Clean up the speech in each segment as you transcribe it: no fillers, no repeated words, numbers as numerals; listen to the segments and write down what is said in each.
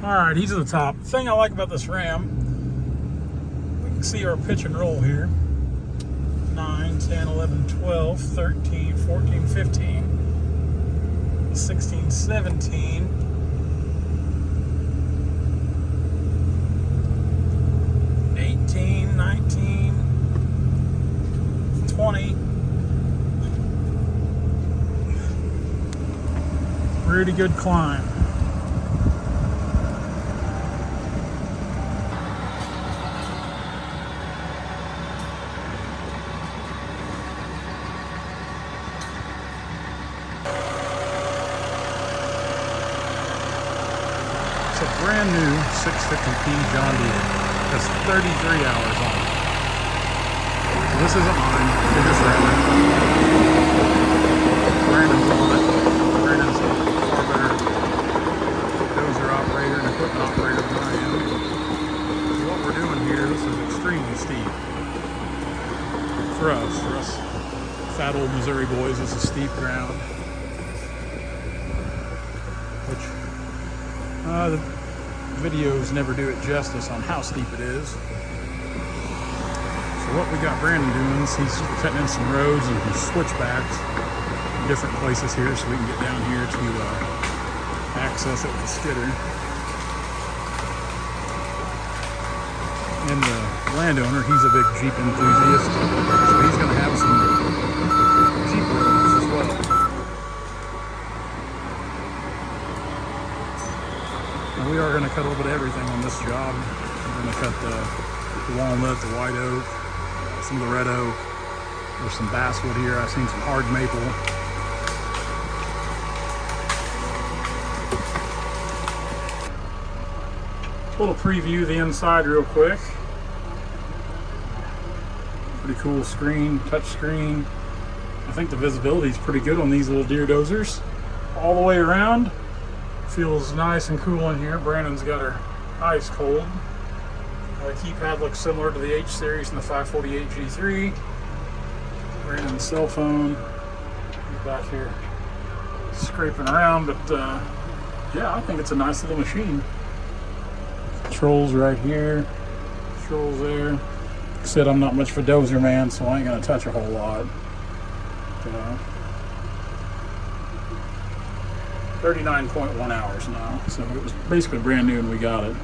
Alright, he's at the top. The thing I like about this Ram, we can see our pitch and roll here. 9, 10, 11, 12, 13, 14, 15, 16, 17. 18, 19, 20. Pretty good climb. It's a brand new 650P John Deere. Has 33 hours on it. So this isn't mine. It is Rabbit. Brandon's on it. Brandon's a far better dozer operator and equipment operator than I am. So what we're doing here, this is extremely steep. For us fat old Missouri boys, this is steep ground. Which the videos never do it justice on how steep it is. So what we got Brandon doing is he's cutting in some roads and some switchbacks in different places here so we can get down here to access it with the skidder. And the landowner, he's a big Jeep enthusiast, so he's going to have some Jeep roads as well. Now we are going to cut a little bit of everything on this job. We're going to cut the walnut, the white oak, some of the red oak. There's some basswood here. I've seen some hard maple. A little preview of the inside real quick. Pretty cool screen, touch screen. I think the visibility is pretty good on these little Deere dozers. All the way around. Feels nice and cool in here. Brandon's got her ice cold. The keypad looks similar to the H series and the 548 G3. Brandon's cell phone. He's back here scraping around, but yeah, I think it's a nice little machine. Controls right here, controls there. Like I said, I'm not much of a dozer man, so I ain't gonna touch a whole lot. 39.1 hours now, so it was basically brand new when we got it.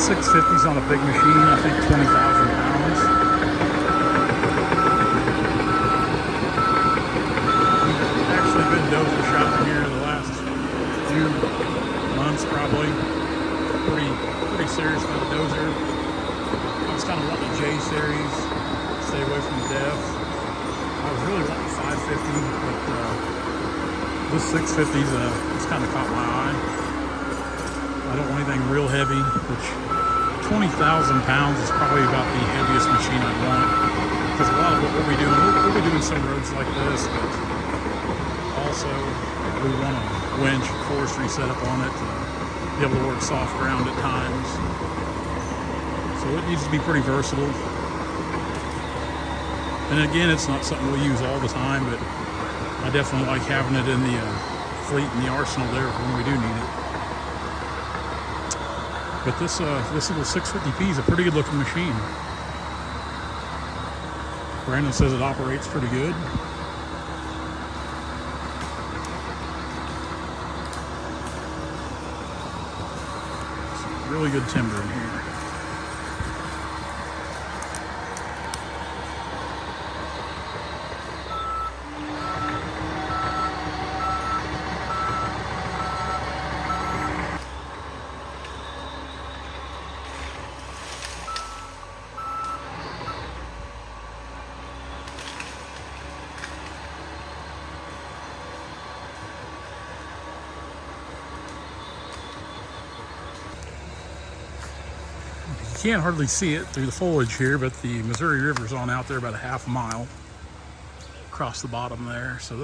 $650's on a big machine, I think 20,000 pounds. Actually been dozer shopping here the last few months probably. Pretty serious about the dozer. I was kind of wanting a J series. stay away from the depth. I was really wanting 550, but this 650 it's kind of caught my eye. I don't want anything real heavy, which 20,000 pounds is probably about the heaviest machine I want. Because a lot of what we'll be doing some roads like this, but also we want a winch forestry setup on it to be able to work soft ground at times. So it needs to be pretty versatile. And again, it's not something we'll use all the time, but I definitely like having it in the fleet and the arsenal there when we do need it. But this little 650P is a pretty good looking machine. Brandon says it operates pretty good. Some really good timber in here. You can't hardly see it through the foliage here, but the Missouri River's on out there about a half mile across the bottom there. So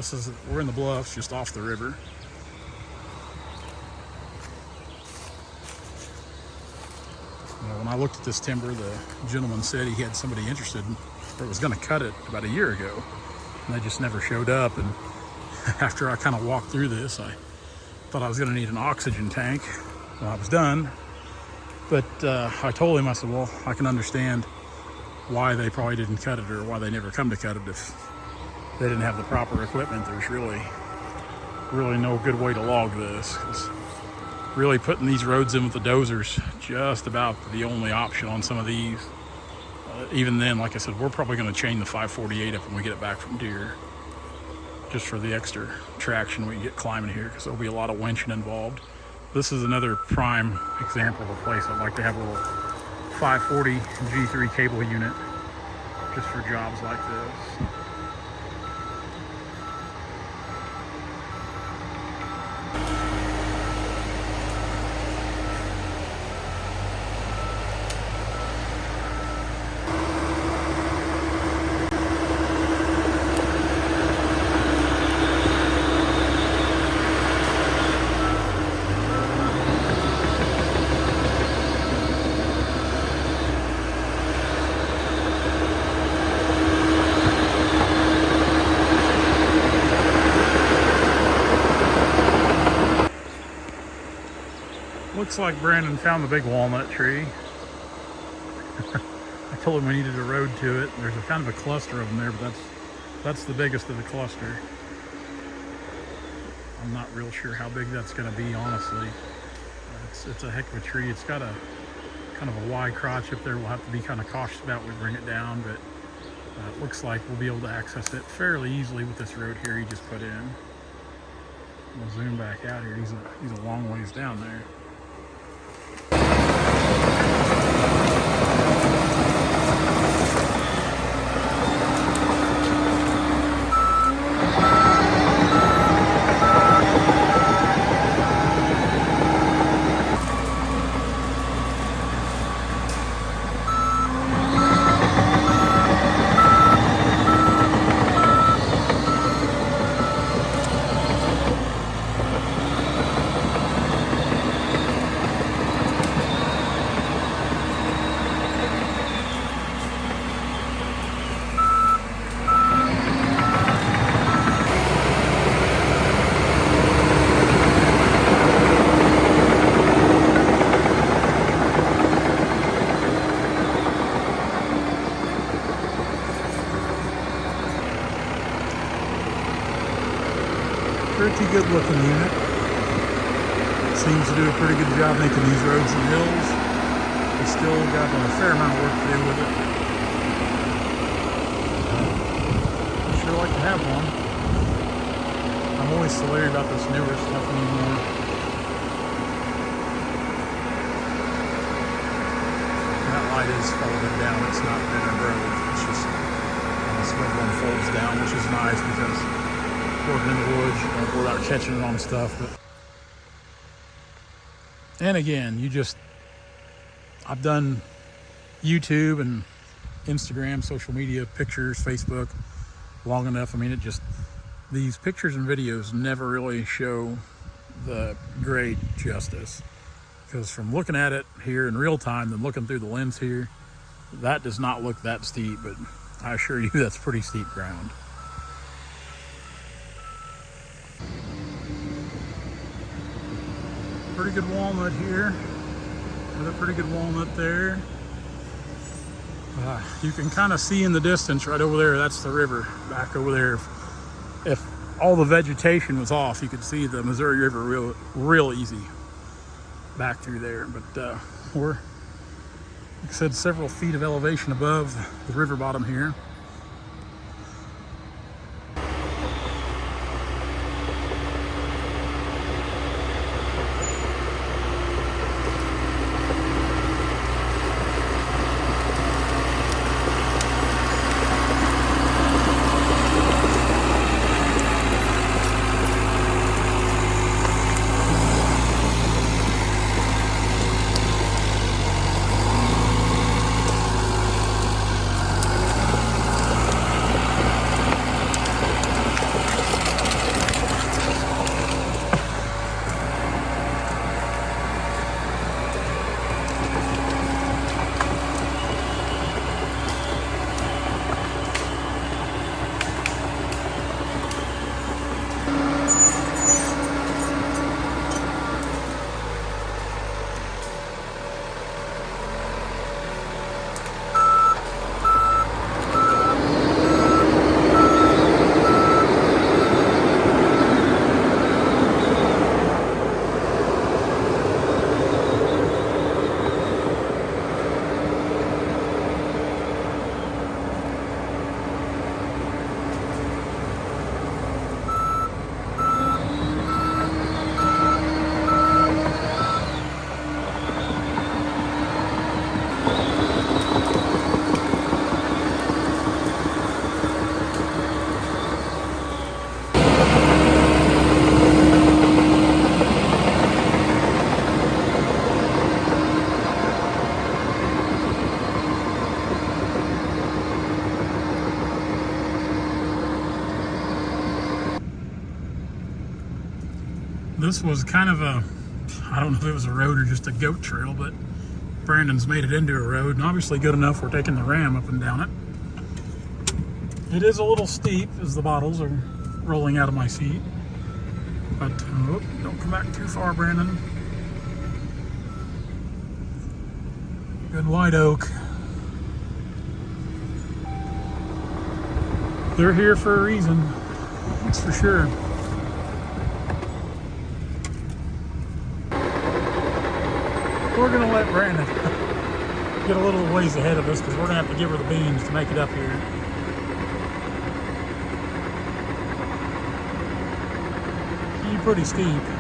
we're in the bluffs just off the river. When I looked at this timber, the gentleman said he had somebody interested or was going to cut it about a year ago, and they just never showed up. And after I kind of walked through this, I thought I was going to need an oxygen tank when I was done. But I told him, I said, well, I can understand why they probably didn't cut it or why they never come to cut it if they didn't have the proper equipment. There's really no good way to log this. 'Cause really putting these roads in with the dozers just about the only option on some of these. Even then, like I said, we're probably going to chain the 548 up when we get it back from Deere, just for the extra traction we can get climbing here, because there'll be a lot of winching involved. This is another prime example of a place I'd like to have a little 540 G3 cable unit just for jobs like this. Looks like Brandon found the big walnut tree. I told him we needed a road to it. There's a kind of a cluster of them there, but that's the biggest of the cluster. I'm not real sure how big that's going to be, honestly. It's a heck of a tree. It's got a kind of a wide crotch up there. We'll have to be kind of cautious about when we bring it down, but it looks like we'll be able to access it fairly easily with this road here he just put in. We'll zoom back out here. He's a long ways down there. Pretty good looking unit. Seems to do a pretty good job making these roads and hills. We still got a fair amount of work to do with it. I'd sure like to have one. I'm always so leery about this newer stuff anymore. That light is folded down. It's not been or broke. It's just down, which is nice because working in the woods, you know, without catching it on stuff. But, and again, I've done YouTube and Instagram, social media, pictures, Facebook long enough. I mean, these pictures and videos never really show the grade justice, because from looking at it here in real time and looking through the lens here, that does not look that steep, but I assure you that's pretty steep ground. Pretty good walnut here. Another pretty good walnut there. You can kind of see in the distance right over there, that's the river back over there. If all the vegetation was off, you could see the Missouri River real easy back through there. But we're, like I said, several feet of elevation above the river bottom here. This was kind of I don't know if it was a road or just a goat trail, but Brandon's made it into a road, and obviously good enough for taking the ram up and down it. It is a little steep as the bottles are rolling out of my seat, but don't come back too far, Brandon. Good white oak. They're here for a reason, that's for sure. We're gonna let Brandon get a little ways ahead of us because we're gonna have to give her the beans to make it up here. She's pretty steep.